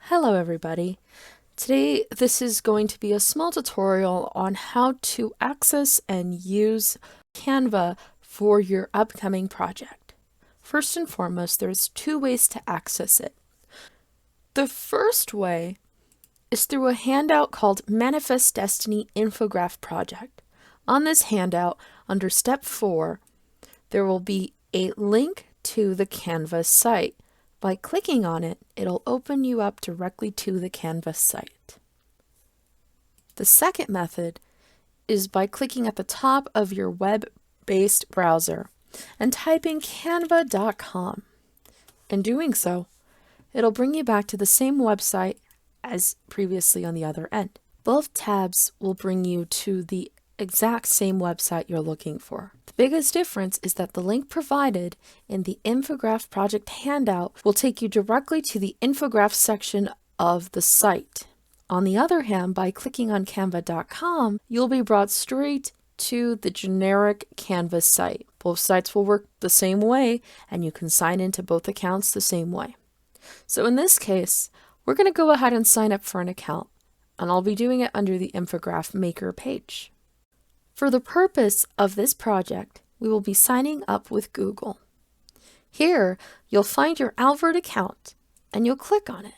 Hello everybody. Today this is going to be a small tutorial on how to access and use Canva for your upcoming project. First and foremost, there's two ways to access it. The first way is through a handout called Manifest Destiny Infograph Project. On this handout, under step 4, there will be a link to the Canva site. By clicking on it, it'll open you up directly to the Canva site. The second method is by clicking at the top of your web-based browser and typing canva.com. In doing so, it'll bring you back to the same website as previously on the other end. Both tabs will bring you to the exact same website you're looking for. The biggest difference is that the link provided in the Infograph project handout will take you directly to the Infograph section of the site. On the other hand, by clicking on canva.com, you'll be brought straight to the generic Canva site. Both sites will work the same way, and you can sign into both accounts the same way. So in this case, we're going to go ahead and sign up for an account, and I'll be doing it under the Infograph Maker page. For the purpose of this project, we will be signing up with Google. Here, you'll find your Albert account, and you'll click on it,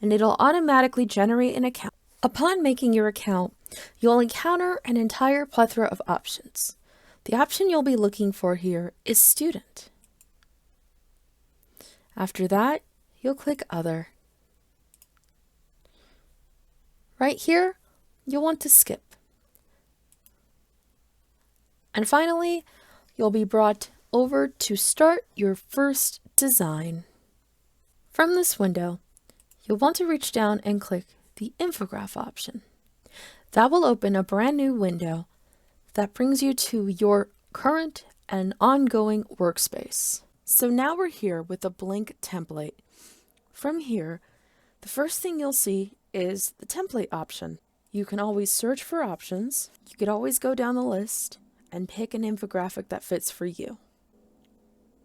and it'll automatically generate an account. Upon making your account, you'll encounter an entire plethora of options. The option you'll be looking for here is Student. After that, you'll click Other. Right here, you'll want to skip. And finally, you'll be brought over to start your first design. From this window, you'll want to reach down and click the Infograph option. That will open a brand new window that brings you to your current and ongoing workspace. So now we're here with a blank template. From here, the first thing you'll see is the template option. You can always search for options. You could always go down the list and pick an infographic that fits for you.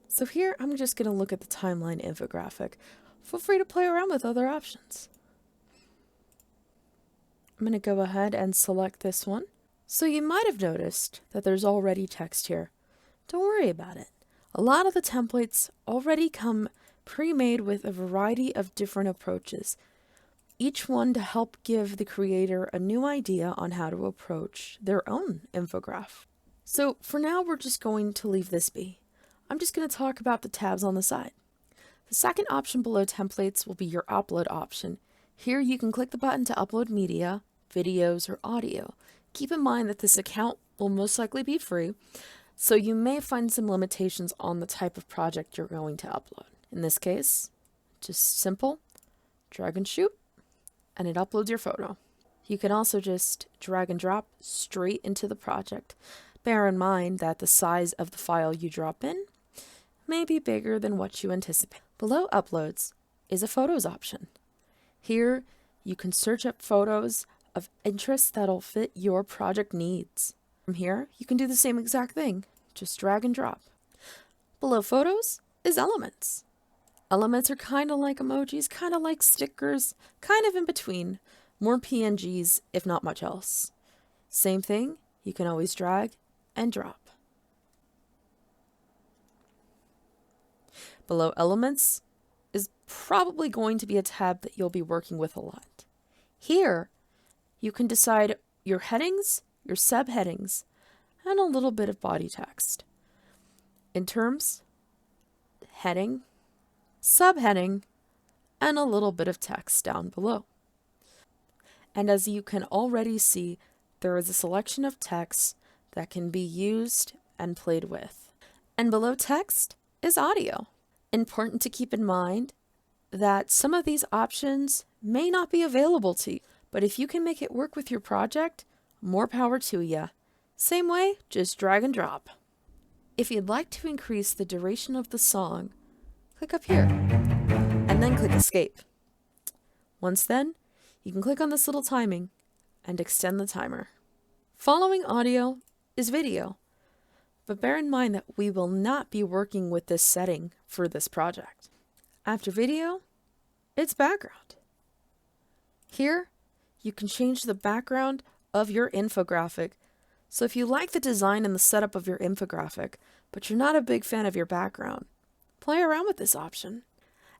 So here, I'm just going to look at the timeline infographic. Feel free to play around with other options. I'm going to go ahead and select this one. So you might have noticed that there's already text here. Don't worry about it. A lot of the templates already come pre-made with a variety of different approaches, each one to help give the creator a new idea on how to approach their own infograph. So for now, we're just going to leave this be. I'm just going to talk about the tabs on the side. The second option below templates will be your upload option. Here you can click the button to upload media, videos, or audio. Keep in mind that this account will most likely be free, so you may find some limitations on the type of project you're going to upload. In this case, just simple, drag and shoot, and it uploads your photo. You can also just drag and drop straight into the project. Bear in mind that the size of the file you drop in may be bigger than what you anticipate. Below Uploads is a Photos option. Here, you can search up photos of interest that'll fit your project needs. From here, you can do the same exact thing, just drag and drop. Below Photos is Elements. Elements are kind of like emojis, kind of like stickers, kind of in between, more PNGs if not much else. Same thing, you can always drag and drop. Below Elements is probably going to be a tab that you'll be working with a lot. Here, you can decide your headings, your subheadings, and a little bit of body text. In terms, heading, subheading, and a little bit of text down below. And as you can already see, there is a selection of text that can be used and played with. And below text is audio. Important to keep in mind that some of these options may not be available to you, but if you can make it work with your project, more power to you. Same way, just drag and drop. If you'd like to increase the duration of the song, click up here and then click Escape. Once then, you can click on this little timing and extend the timer. Following audio is video, but bear in mind that we will not be working with this setting for this project. After video, it's background. Here, you can change the background of your infographic. So if you like the design and the setup of your infographic, but you're not a big fan of your background, play around with this option.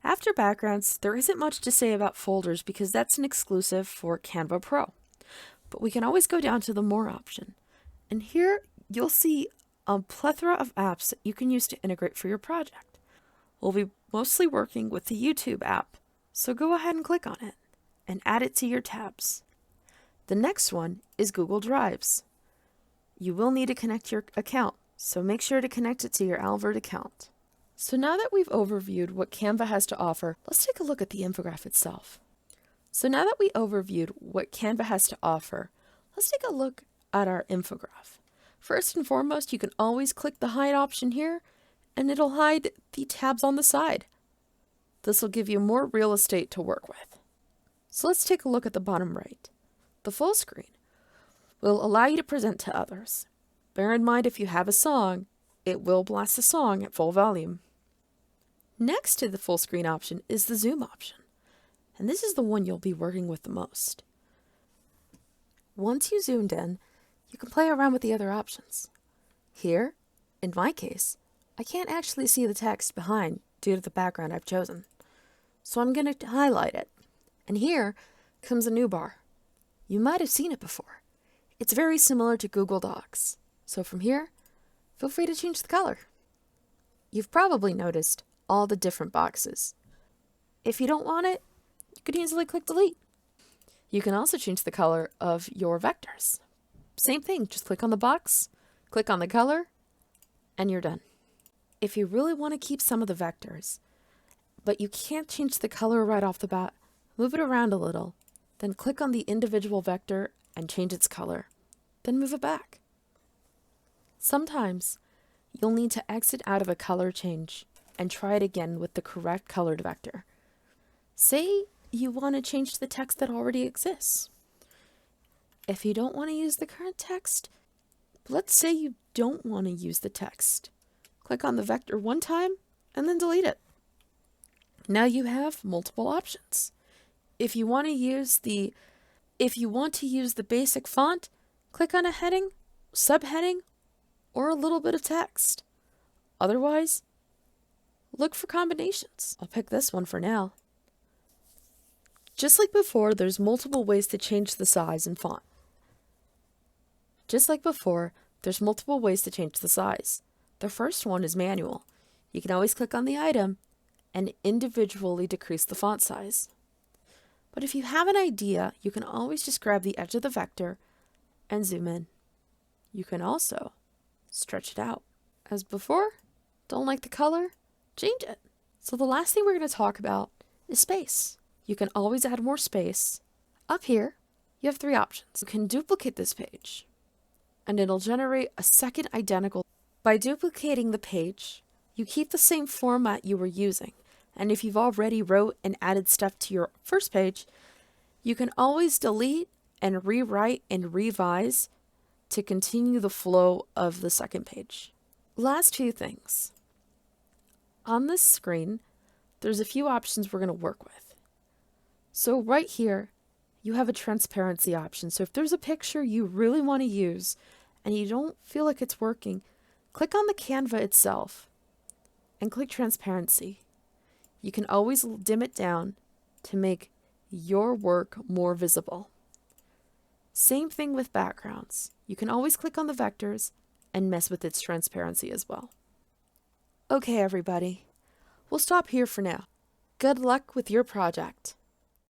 After backgrounds, there isn't much to say about folders because that's an exclusive for Canva Pro. But we can always go down to the More option. And here you'll see a plethora of apps that you can use to integrate for your project. We'll be mostly working with the YouTube app, so go ahead and click on it and add it to your tabs. The next one is Google Drives. You will need to connect your account, so make sure to connect it to your Albert account. So now that we've overviewed what Canva has to offer, let's take a look at the infographic itself. So now that we overviewed what Canva has to offer, let's take a look at our infograph. First and foremost, you can always click the hide option here, and it'll hide the tabs on the side. This will give you more real estate to work with. So let's take a look at the bottom right. The full screen will allow you to present to others. Bear in mind, if you have a song, it will blast the song at full volume. Next to the full screen option is the zoom option, and this is the one you'll be working with the most. Once you zoomed in, you can play around with the other options. Here, in my case, I can't actually see the text behind due to the background I've chosen. So I'm going to highlight it. And here comes a new bar. You might have seen it before. It's very similar to Google Docs. So from here, feel free to change the color. You've probably noticed all the different boxes. If you don't want it, you could easily click delete. You can also change the color of your vectors. Same thing, just click on the box, click on the color, and you're done. If you really want to keep some of the vectors, but you can't change the color right off the bat, move it around a little, then click on the individual vector and change its color, then move it back. Sometimes you'll need to exit out of a color change and try it again with the correct colored vector. Say you want to change the text that already exists. If you don't want to use the current text, let's say you don't want to use the text, click on the vector one time and then delete it. Now you have multiple options. If you want to use the basic font, click on a heading, subheading, or a little bit of text. Otherwise, look for combinations. I'll pick this one for now. Just like before, there's multiple ways to change the size and font. The first one is manual. You can always click on the item and individually decrease the font size. But if you have an idea, you can always just grab the edge of the vector and zoom in. You can also stretch it out. As before, don't like the color? Change it. So the last thing we're going to talk about is space. You can always add more space. Up here, you have 3 options. You can duplicate this page, and it'll generate a second identical. By duplicating the page, you keep the same format you were using. And if you've already wrote and added stuff to your first page, you can always delete and rewrite and revise to continue the flow of the second page. Last 2 things. On this screen, there's a few options we're going to work with. So right here, you have a transparency option. So if there's a picture you really want to use and you don't feel like it's working, click on the Canva itself and click transparency. You can always dim it down to make your work more visible. Same thing with backgrounds. You can always click on the vectors and mess with its transparency as well. Okay, everybody, we'll stop here for now. Good luck with your project.